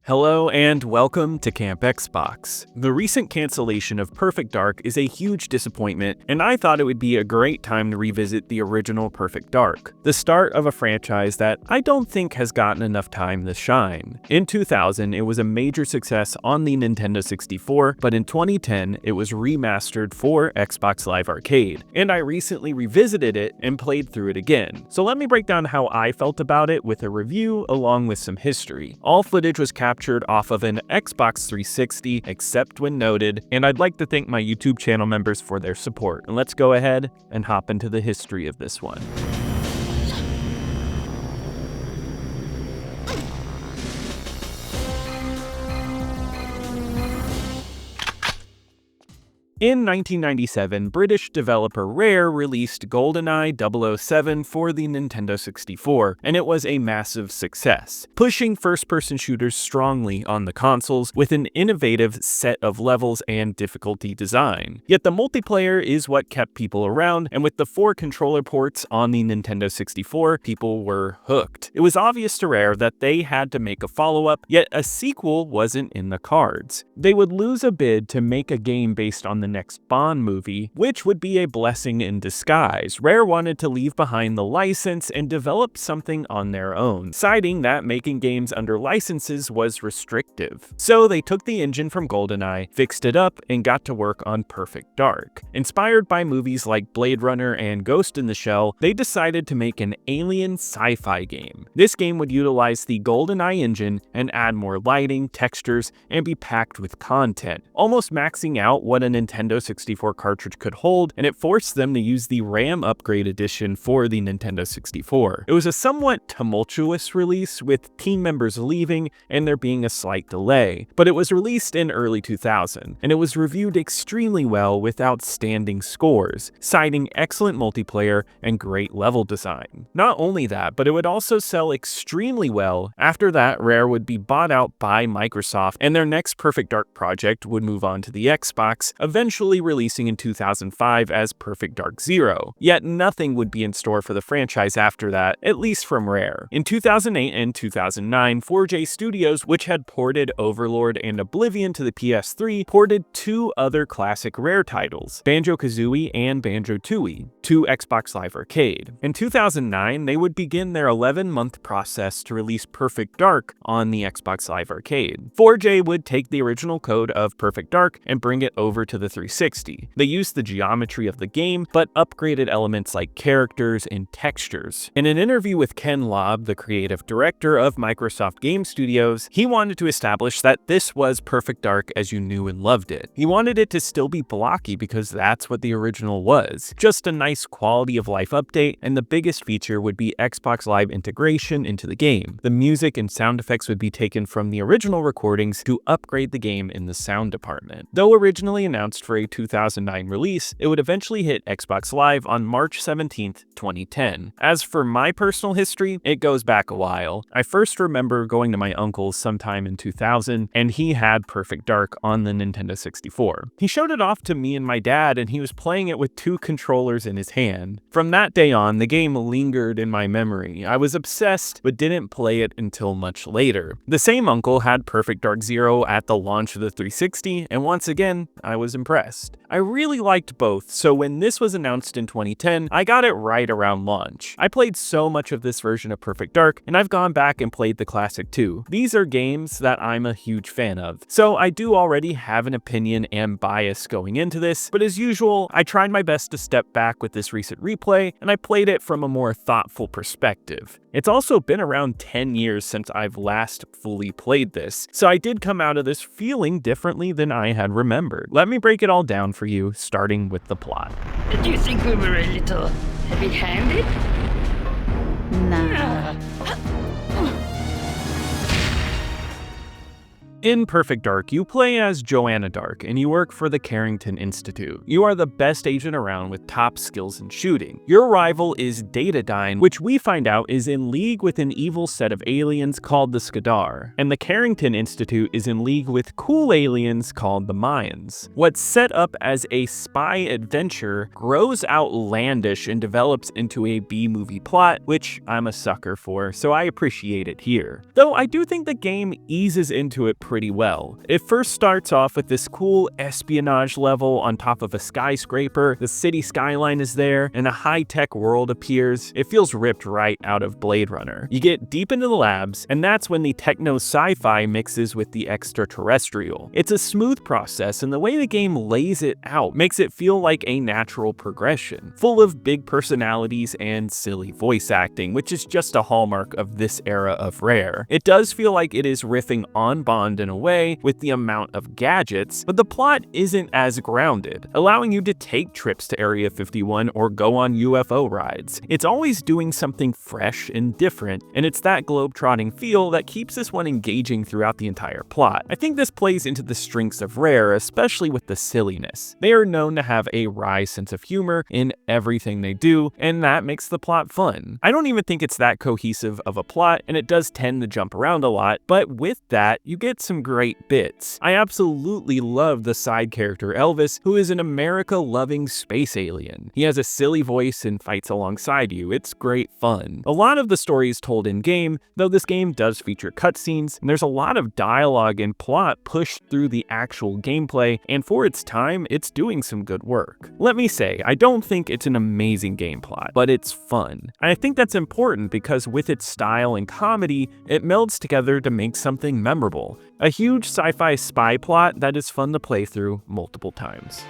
Hello and welcome to Camp Xbox. The recent cancellation of Perfect Dark is a huge disappointment, and I thought it would be a great time to revisit the original Perfect Dark, the start of a franchise that I don't think has gotten enough time to shine. In 2000, it was a major success on the Nintendo 64, but in 2010, it was remastered for Xbox Live Arcade, and I recently revisited it and played through it again. So let me break down how I felt about it with a review along with some history. All footage was captured off of an Xbox 360, except when noted, and I'd like to thank my YouTube channel members for their support. And let's go ahead and hop into the history of this one. In 1997, British developer Rare released GoldenEye 007 for the Nintendo 64, and it was a massive success, pushing first-person shooters strongly on the consoles with an innovative set of levels and difficulty design. Yet the multiplayer is what kept people around, and with the 4 controller ports on the Nintendo 64, people were hooked. It was obvious to Rare that they had to make a follow-up, yet a sequel wasn't in the cards. They would lose a bid to make a game based on the next Bond movie, which would be a blessing in disguise. Rare wanted to leave behind the license and develop something on their own, citing that making games under licenses was restrictive. So they took the engine from GoldenEye, fixed it up, and got to work on Perfect Dark. Inspired by movies like Blade Runner and Ghost in the Shell, they decided to make an alien sci-fi game. This game would utilize the GoldenEye engine and add more lighting, textures, and be packed with content, almost maxing out what a Nintendo 64 cartridge could hold, and it forced them to use the RAM upgrade edition for the Nintendo 64. It was a somewhat tumultuous release, with team members leaving and there being a slight delay, but it was released in early 2000, and it was reviewed extremely well with outstanding scores, citing excellent multiplayer and great level design. Not only that, but it would also sell extremely well. After that, Rare would be bought out by Microsoft, and their next Perfect Dark project would move on to the Xbox, eventually releasing in 2005 as Perfect Dark Zero. Yet nothing would be in store for the franchise after that, at least from Rare. In 2008 and 2009, 4J Studios, which had ported Overlord and Oblivion to the PS3, ported 2 other classic Rare titles, Banjo-Kazooie and Banjo-Tooie, to Xbox Live Arcade. In 2009, they would begin their 11-month process to release Perfect Dark on the Xbox Live Arcade. 4J would take the original code of Perfect Dark and bring it over to the 360. They used the geometry of the game, but upgraded elements like characters and textures. In an interview with Ken Lobb, the creative director of Microsoft Game Studios, he wanted to establish that this was Perfect Dark as you knew and loved it. He wanted it to still be blocky because that's what the original was. Just a nice quality of life update, and the biggest feature would be Xbox Live integration into the game. The music and sound effects would be taken from the original recordings to upgrade the game in the sound department. Though originally announced for a 2009 release, it would eventually hit Xbox Live on March 17th, 2010. As for my personal history, it goes back a while. I first remember going to my uncle's sometime in 2000, and he had Perfect Dark on the Nintendo 64. He showed it off to me and my dad, and he was playing it with 2 controllers in his hand. From that day on, the game lingered in my memory. I was obsessed, but didn't play it until much later. The same uncle had Perfect Dark Zero at the launch of the 360, and once again, I was impressed. I really liked both, so when this was announced in 2010, I got it right around launch. I played so much of this version of Perfect Dark, and I've gone back and played the classic too. These are games that I'm a huge fan of, so I do already have an opinion and bias going into this, but as usual, I tried my best to step back with this recent replay, and I played it from a more thoughtful perspective. It's also been around 10 years since I've last fully played this, so I did come out of this feeling differently than I had remembered. Let me break it all down for you, starting with the plot. Did you think we were a little heavy-handed? Nah. In Perfect Dark, you play as Joanna Dark, and you work for the Carrington Institute. You are the best agent around with top skills in shooting. Your rival is Datadyne, which we find out is in league with an evil set of aliens called the Skadar, and the Carrington Institute is in league with cool aliens called the Mayans. What's set up as a spy adventure grows outlandish and develops into a B-movie plot, which I'm a sucker for, so I appreciate it here. Though I do think the game eases into it pretty well. It first starts off with this cool espionage level on top of a skyscraper, the city skyline is there, and a high-tech world appears. It feels ripped right out of Blade Runner. You get deep into the labs, and that's when the techno-sci-fi mixes with the extraterrestrial. It's a smooth process, and the way the game lays it out makes it feel like a natural progression, full of big personalities and silly voice acting, which is just a hallmark of this era of Rare. It does feel like it is riffing on Bond in a way with the amount of gadgets, but the plot isn't as grounded, allowing you to take trips to Area 51 or go on UFO rides. It's always doing something fresh and different, and it's that globe-trotting feel that keeps this one engaging throughout the entire plot. I think this plays into the strengths of Rare, especially with the silliness. They are known to have a wry sense of humor in everything they do, and that makes the plot fun. I don't even think it's that cohesive of a plot, and it does tend to jump around a lot, but with that, you get some great bits. I absolutely love the side character Elvis, who is an America-loving space alien. He has a silly voice and fights alongside you. It's great fun. A lot of the story is told in-game, though this game does feature cutscenes, and there's a lot of dialogue and plot pushed through the actual gameplay, and for its time, it's doing some good work. Let me say, I don't think it's an amazing game plot, but it's fun. And I think that's important because with its style and comedy, it melds together to make something memorable. A huge sci-fi spy plot that is fun to play through multiple times.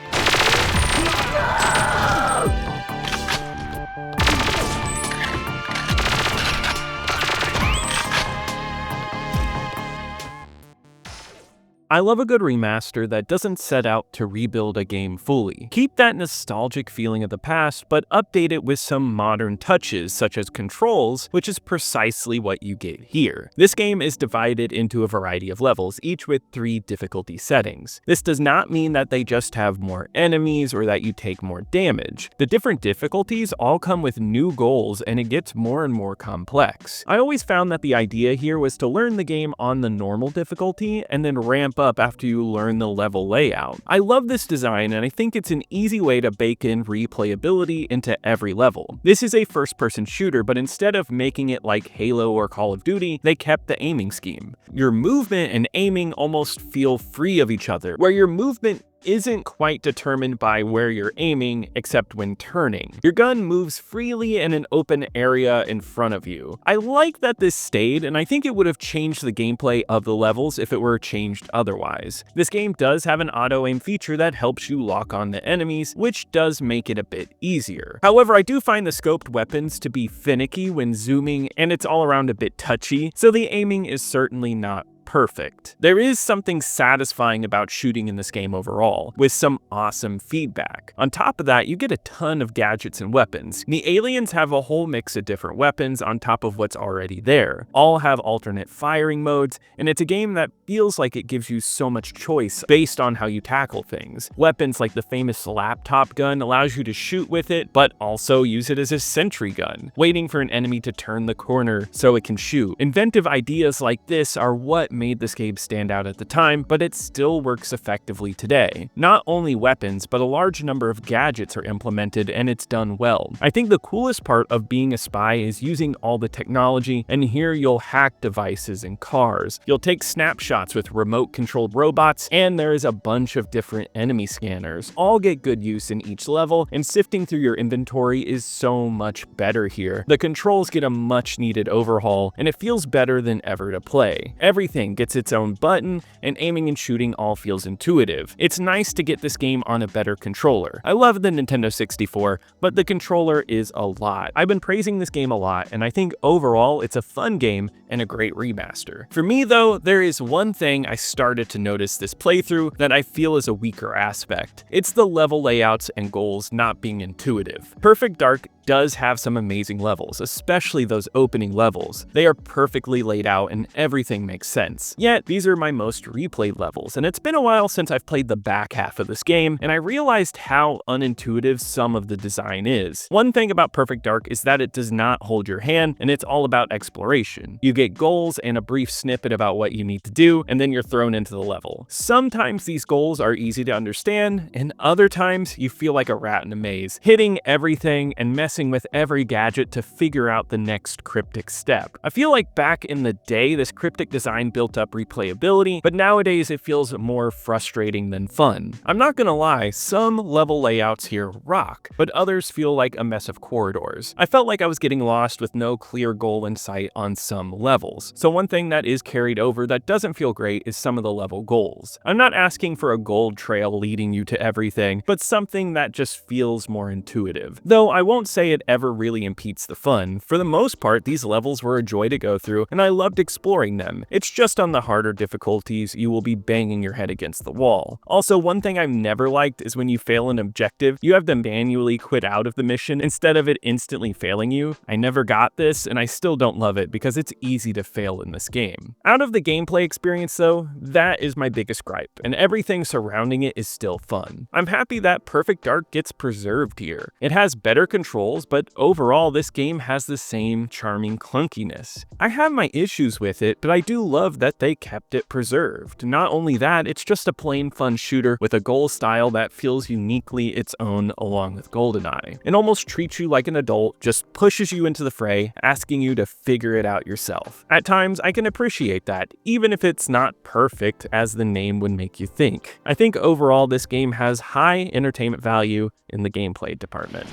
I love a good remaster that doesn't set out to rebuild a game fully. Keep that nostalgic feeling of the past, but update it with some modern touches such as controls, which is precisely what you get here. This game is divided into a variety of levels, each with 3 difficulty settings. This does not mean that they just have more enemies or that you take more damage. The different difficulties all come with new goals, and it gets more and more complex. I always found that the idea here was to learn the game on the normal difficulty and then ramp up after you learn the level layout. I love this design, and I think it's an easy way to bake in replayability into every level. This is a first-person shooter, but instead of making it like Halo or Call of Duty, they kept the aiming scheme. Your movement and aiming almost feel free of each other, where your movement isn't quite determined by where you're aiming, except when turning. Your gun moves freely in an open area in front of you. I like that this stayed, and I think it would have changed the gameplay of the levels if it were changed otherwise. This game does have an auto-aim feature that helps you lock on the enemies, which does make it a bit easier. However, I do find the scoped weapons to be finicky when zooming, and it's all around a bit touchy, so the aiming is certainly not perfect. There is something satisfying about shooting in this game overall, with some awesome feedback. On top of that, you get a ton of gadgets and weapons. The aliens have a whole mix of different weapons on top of what's already there. All have alternate firing modes, and it's a game that feels like it gives you so much choice based on how you tackle things. Weapons like the famous laptop gun allows you to shoot with it, but also use it as a sentry gun, waiting for an enemy to turn the corner so it can shoot. Inventive ideas like this are what made this game stand out at the time, but it still works effectively today. Not only weapons, but a large number of gadgets are implemented, and it's done well. I think the coolest part of being a spy is using all the technology, and here you'll hack devices and cars. You'll take snapshots with remote-controlled robots, and there is a bunch of different enemy scanners. All get good use in each level, and sifting through your inventory is so much better here. The controls get a much-needed overhaul, and it feels better than ever to play. Everything gets its own button, and aiming and shooting all feels intuitive. It's nice to get this game on a better controller. I love the Nintendo 64, but the controller is a lot. I've been praising this game a lot, and I think overall it's a fun game and a great remaster. For me though, there is one thing I started to notice this playthrough that I feel is a weaker aspect. It's the level layouts and goals not being intuitive. Perfect Dark does have some amazing levels, especially those opening levels. They are perfectly laid out and everything makes sense. Yet, these are my most replayed levels, and it's been a while since I've played the back half of this game, and I realized how unintuitive some of the design is. One thing about Perfect Dark is that it does not hold your hand, and it's all about exploration. You get goals and a brief snippet about what you need to do, and then you're thrown into the level. Sometimes these goals are easy to understand, and other times you feel like a rat in a maze, hitting everything and messing with every gadget to figure out the next cryptic step. I feel like back in the day, this cryptic design built up replayability, but nowadays it feels more frustrating than fun. I'm not gonna lie, some level layouts here rock, but others feel like a mess of corridors. I felt like I was getting lost with no clear goal in sight on some levels. So one thing that is carried over that doesn't feel great is some of the level goals. I'm not asking for a gold trail leading you to everything, but something that just feels more intuitive. Though I won't say it ever really impedes the fun. For the most part, these levels were a joy to go through, and I loved exploring them. It's just on the harder difficulties, you will be banging your head against the wall. Also, one thing I've never liked is when you fail an objective, you have to manually quit out of the mission instead of it instantly failing you. I never got this, and I still don't love it because it's easy to fail in this game. Out of the gameplay experience though, that is my biggest gripe, and everything surrounding it is still fun. I'm happy that Perfect Dark gets preserved here. It has better controls, but overall this game has the same charming clunkiness. I have my issues with it, but I do love that they kept it preserved. Not only that, it's just a plain fun shooter with a goal style that feels uniquely its own along with GoldenEye. It almost treats you like an adult, just pushes you into the fray, asking you to figure it out yourself. At times, I can appreciate that, even if it's not perfect as the name would make you think. I think overall this game has high entertainment value in the gameplay department.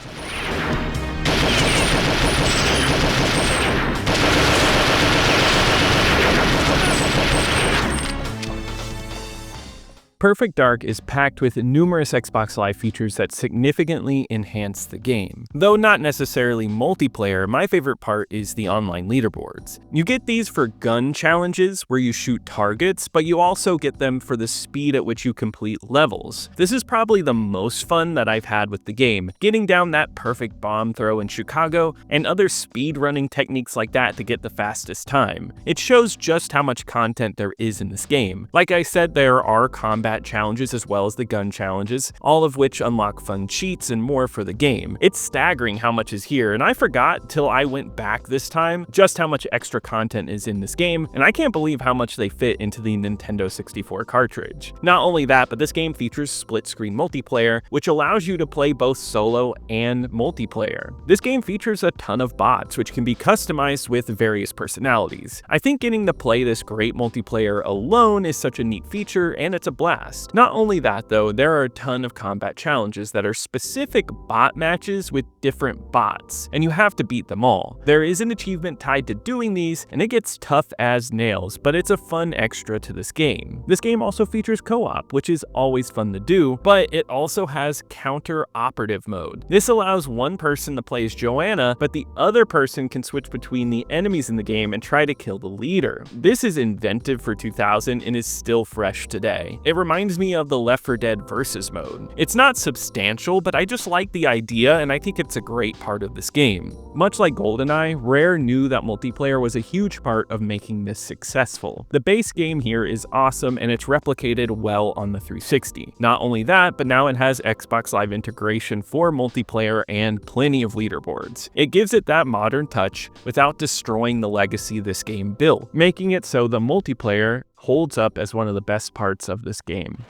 Perfect Dark is packed with numerous Xbox Live features that significantly enhance the game. Though not necessarily multiplayer, my favorite part is the online leaderboards. You get these for gun challenges where you shoot targets, but you also get them for the speed at which you complete levels. This is probably the most fun that I've had with the game, getting down that perfect bomb throw in Chicago and other speed running techniques like that to get the fastest time. It shows just how much content there is in this game. Like I said, there are combat challenges as well as the gun challenges, all of which unlock fun cheats and more for the game. It's staggering how much is here, and I forgot till I went back this time just how much extra content is in this game, and I can't believe how much they fit into the Nintendo 64 cartridge. Not only that, but this game features split-screen multiplayer, which allows you to play both solo and multiplayer. This game features a ton of bots, which can be customized with various personalities. I think getting to play this great multiplayer alone is such a neat feature, and it's a blast. Not only that though, there are a ton of combat challenges that are specific bot matches with different bots, and you have to beat them all. There is an achievement tied to doing these, and it gets tough as nails, but it's a fun extra to this game. This game also features co-op, which is always fun to do, but it also has counter-operative mode. This allows one person to play as Joanna, but the other person can switch between the enemies in the game and try to kill the leader. This is inventive for 2000 and is still fresh today. It reminds me of the Left 4 Dead Versus mode. It's not substantial, but I just like the idea, and I think it's a great part of this game. Much like GoldenEye, Rare knew that multiplayer was a huge part of making this successful. The base game here is awesome, and it's replicated well on the 360. Not only that, but now it has Xbox Live integration for multiplayer and plenty of leaderboards. It gives it that modern touch without destroying the legacy this game built, making it so the multiplayer holds up as one of the best parts of this game.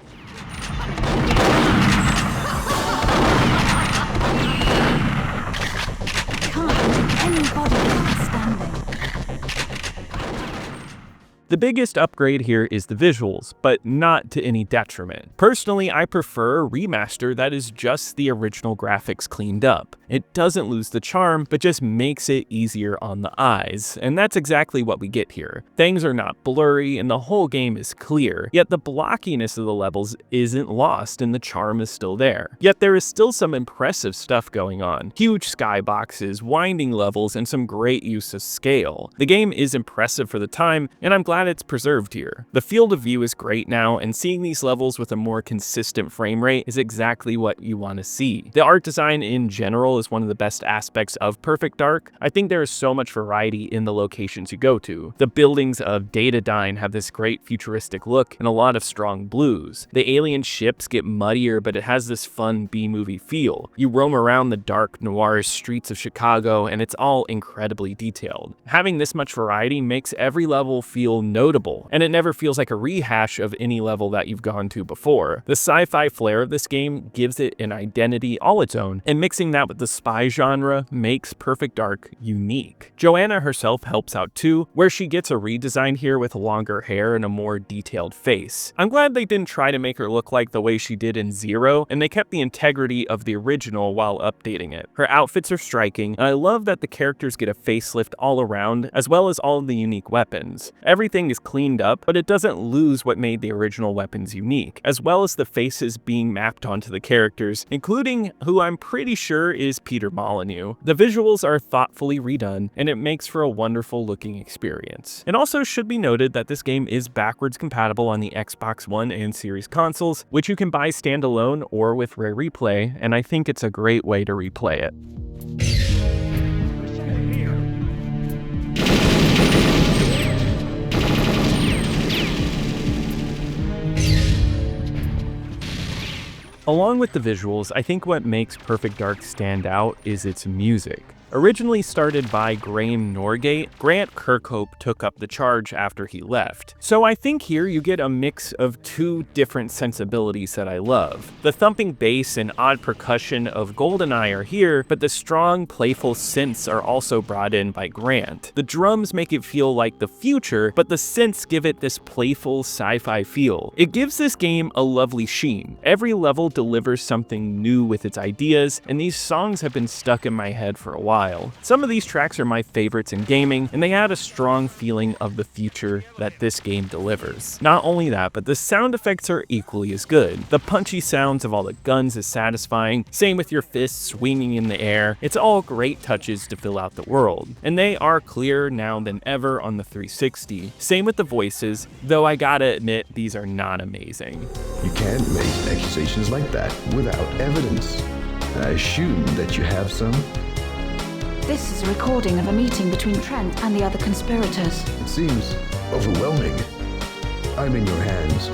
The biggest upgrade here is the visuals, but not to any detriment. Personally, I prefer a remaster that is just the original graphics cleaned up. It doesn't lose the charm, but just makes it easier on the eyes, and that's exactly what we get here. Things are not blurry, and the whole game is clear, yet the blockiness of the levels isn't lost, and the charm is still there. Yet there is still some impressive stuff going on. Huge skyboxes, winding levels, and some great use of scale. The game is impressive for the time, and I'm glad it's preserved here. The field of view is great now, and seeing these levels with a more consistent frame rate is exactly what you want to see. The art design in general is is one of the best aspects of Perfect Dark. I think there is so much variety in the locations you go to. The buildings of Datadyne have this great futuristic look and a lot of strong blues. The alien ships get muddier, but it has this fun B-movie feel. You roam around the dark, noirish streets of Chicago, and it's all incredibly detailed. Having this much variety makes every level feel notable, and it never feels like a rehash of any level that you've gone to before. The sci-fi flair of this game gives it an identity all its own, and mixing that with the spy genre makes Perfect Dark unique. Joanna herself helps out too, where she gets a redesign here with longer hair and a more detailed face. I'm glad they didn't try to make her look like the way she did in Zero, and they kept the integrity of the original while updating it. Her outfits are striking, and I love that the characters get a facelift all around, as well as all of the unique weapons. Everything is cleaned up, but it doesn't lose what made the original weapons unique, as well as the faces being mapped onto the characters, including who I'm pretty sure is Peter Molyneux. The visuals are thoughtfully redone, and it makes for a wonderful looking experience. It also should be noted that this game is backwards compatible on the Xbox One and Series consoles, which you can buy standalone or with Rare Replay, and I think it's a great way to replay it. Along with the visuals, I think what makes Perfect Dark stand out is its music. Originally started by Graham Norgate, Grant Kirkhope took up the charge after he left. So I think here you get a mix of two different sensibilities that I love. The thumping bass and odd percussion of GoldenEye are here, but the strong, playful synths are also brought in by Grant. The drums make it feel like the future, but the synths give it this playful sci-fi feel. It gives this game a lovely sheen. Every level delivers something new with its ideas, and these songs have been stuck in my head for a while. Some of these tracks are my favorites in gaming, and they add a strong feeling of the future that this game delivers. Not only that, but the sound effects are equally as good. The punchy sounds of all the guns is satisfying, same with your fists swinging in the air. It's all great touches to fill out the world, and they are clearer now than ever on the 360. Same with the voices, though I gotta admit these are not amazing. You can't make accusations like that without evidence. I assume that you have some. This is a recording of a meeting between Trent and the other conspirators. It seems overwhelming. I'm in your hands.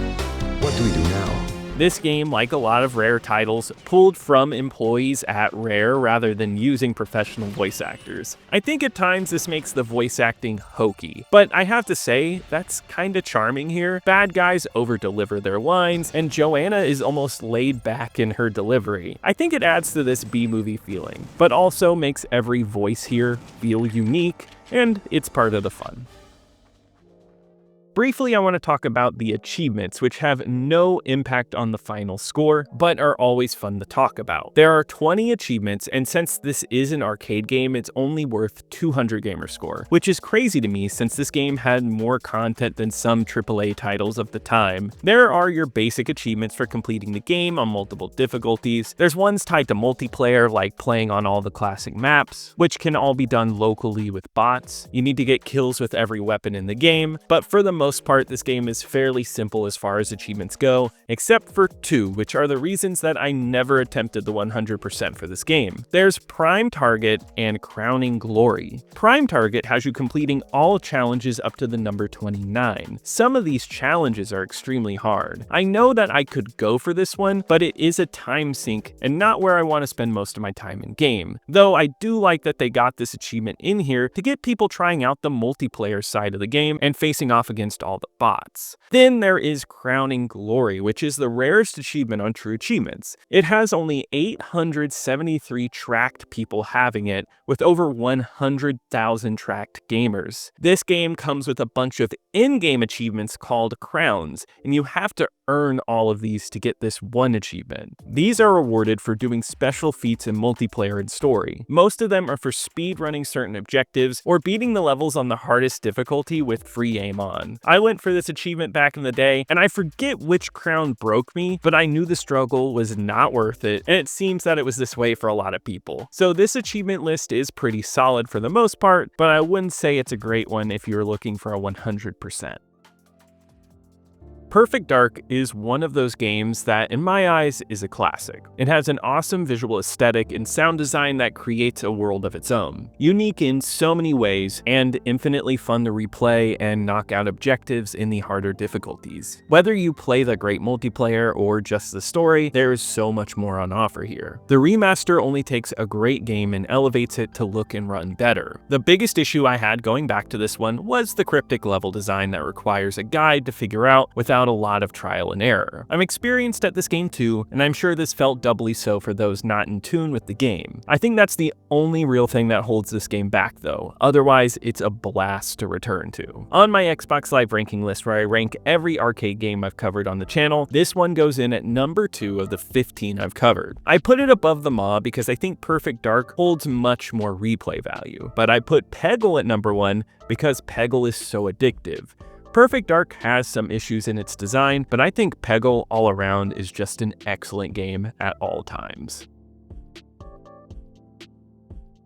What do we do now? This game, like a lot of Rare titles, pulled from employees at Rare rather than using professional voice actors. I think at times this makes the voice acting hokey, but I have to say, that's kinda charming here. Bad guys over-deliver their lines, and Joanna is almost laid back in her delivery. I think it adds to this B-movie feeling, but also makes every voice here feel unique, and it's part of the fun. Briefly, I want to talk about the achievements, which have no impact on the final score, but are always fun to talk about. There are 20 achievements, and since this is an arcade game, it's only worth 200 gamer score, which is crazy to me since this game had more content than some AAA titles of the time. There are your basic achievements for completing the game on multiple difficulties. There's ones tied to multiplayer, like playing on all the classic maps, which can all be done locally with bots. You need to get kills with every weapon in the game, but for the most part, this game is fairly simple as far as achievements go, except for two, which are the reasons that I never attempted the 100% for this game. There's Prime Target and Crowning Glory. Prime Target has you completing all challenges up to the number 29. Some of these challenges are extremely hard. I know that I could go for this one, but it is a time sink and not where I want to spend most of my time in game. Though I do like that they got this achievement in here to get people trying out the multiplayer side of the game and facing off against all the bots. Then there is Crowning Glory, which is the rarest achievement on True Achievements. It has only 873 tracked people having it, with over 100,000 tracked gamers. This game comes with a bunch of in-game achievements called crowns, and you have to earn all of these to get this one achievement. These are rewarded for doing special feats in multiplayer and story. Most of them are for speedrunning certain objectives or beating the levels on the hardest difficulty with free aim on. I went for this achievement back in the day, and I forget which crown broke me, but I knew the struggle was not worth it, and it seems that it was this way for a lot of people. So this achievement list is pretty solid for the most part, but I wouldn't say it's a great one if you're looking for a 100%. Perfect Dark is one of those games that, in my eyes, is a classic. It has an awesome visual aesthetic and sound design that creates a world of its own. Unique in so many ways, and infinitely fun to replay and knock out objectives in the harder difficulties. Whether you play the great multiplayer or just the story, there is so much more on offer here. The remaster only takes a great game and elevates it to look and run better. The biggest issue I had going back to this one was the cryptic level design that requires a guide to figure out without a lot of trial and error. I'm experienced at this game too, and I'm sure this felt doubly so for those not in tune with the game. I think that's the only real thing that holds this game back though, otherwise it's a blast to return to. On my Xbox Live ranking list where I rank every arcade game I've covered on the channel, this one goes in at number 2 of the 15 I've covered. I put it above the Maw because I think Perfect Dark holds much more replay value, but I put Peggle at number 1 because Peggle is so addictive. Perfect Dark has some issues in its design, but I think Peggle all around is just an excellent game at all times.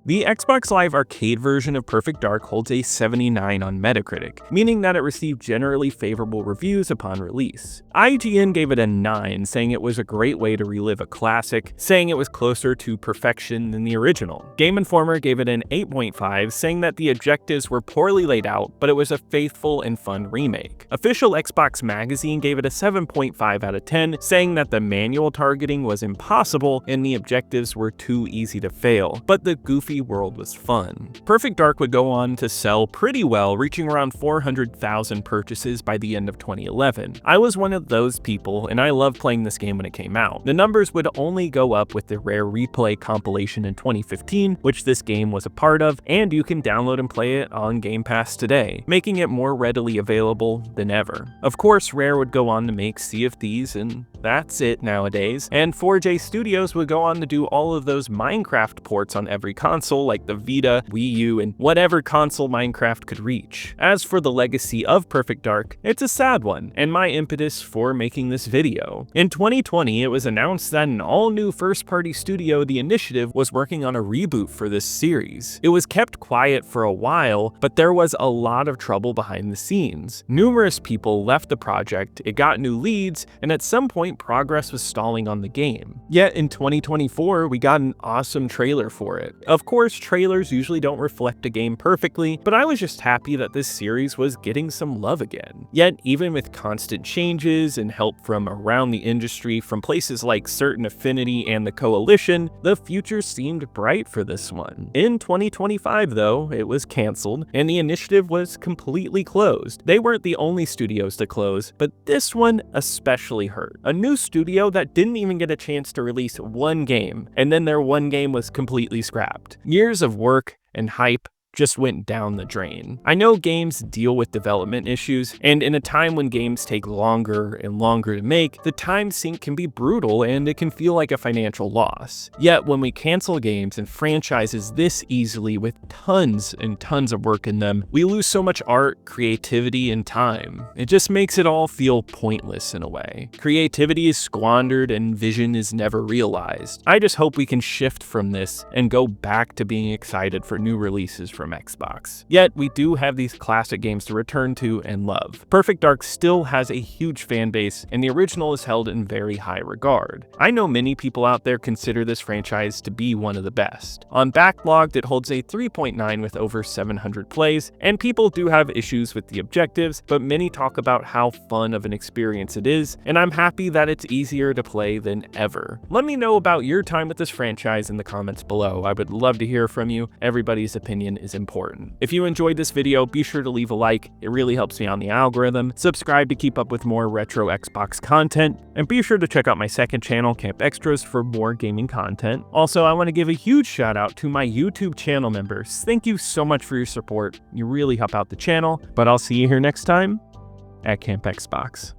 The Xbox Live Arcade version of Perfect Dark holds a 79 on Metacritic, meaning that it received generally favorable reviews upon release. IGN gave it a 9, saying it was a great way to relive a classic, saying it was closer to perfection than the original. Game Informer gave it an 8.5, saying that the objectives were poorly laid out, but it was a faithful and fun remake. Official Xbox Magazine gave it a 7.5 out of 10, saying that the manual targeting was impossible and the objectives were too easy to fail, but the goofy world was fun. Perfect Dark would go on to sell pretty well, reaching around 400,000 purchases by the end of 2011. I was one of those people, and I loved playing this game when it came out. The numbers would only go up with the Rare Replay compilation in 2015, which this game was a part of, and you can download and play it on Game Pass today, making it more readily available than ever. Of course, Rare would go on to make Sea of Thieves, and that's it nowadays, and 4J Studios would go on to do all of those Minecraft ports on every console like the Vita, Wii U, and whatever console Minecraft could reach. As for the legacy of Perfect Dark, it's a sad one, and my impetus for making this video. In 2020, it was announced that an all-new first-party studio, The Initiative, was working on a reboot for this series. It was kept quiet for a while, but there was a lot of trouble behind the scenes. Numerous people left the project, it got new leads, and at some point progress was stalling on the game. Yet in 2024, we got an awesome trailer for it. Of course, trailers usually don't reflect a game perfectly, but I was just happy that this series was getting some love again. Yet, even with constant changes and help from around the industry from places like Certain Affinity and the Coalition, the future seemed bright for this one. In 2025, though, it was cancelled, and The Initiative was completely closed. They weren't the only studios to close, but this one especially hurt. A new studio that didn't even get a chance to release one game, and then their one game was completely scrapped. Years of work and hype just went down the drain. I know games deal with development issues, and in a time when games take longer and longer to make, the time sink can be brutal and it can feel like a financial loss. Yet when we cancel games and franchises this easily with tons and tons of work in them, we lose so much art, creativity, and time. It just makes it all feel pointless in a way. Creativity is squandered and vision is never realized. I just hope we can shift from this and go back to being excited for new releases from Xbox. Yet, we do have these classic games to return to and love. Perfect Dark still has a huge fan base, and the original is held in very high regard. I know many people out there consider this franchise to be one of the best. On Backlogged, it holds a 3.9 with over 700 plays, and people do have issues with the objectives, but many talk about how fun of an experience it is, and I'm happy that it's easier to play than ever. Let me know about your time with this franchise in the comments below. I would love to hear from you. Everybody's opinion is important. If you enjoyed this video, be sure to leave a like. It really helps me on the algorithm. Subscribe to keep up with more retro Xbox content, and be sure to check out my second channel, Camp Extras, for more gaming content. Also, I want to give a huge shout out to my YouTube channel members. Thank you so much for your support. You really help out the channel, but I'll see you here next time at Camp Xbox.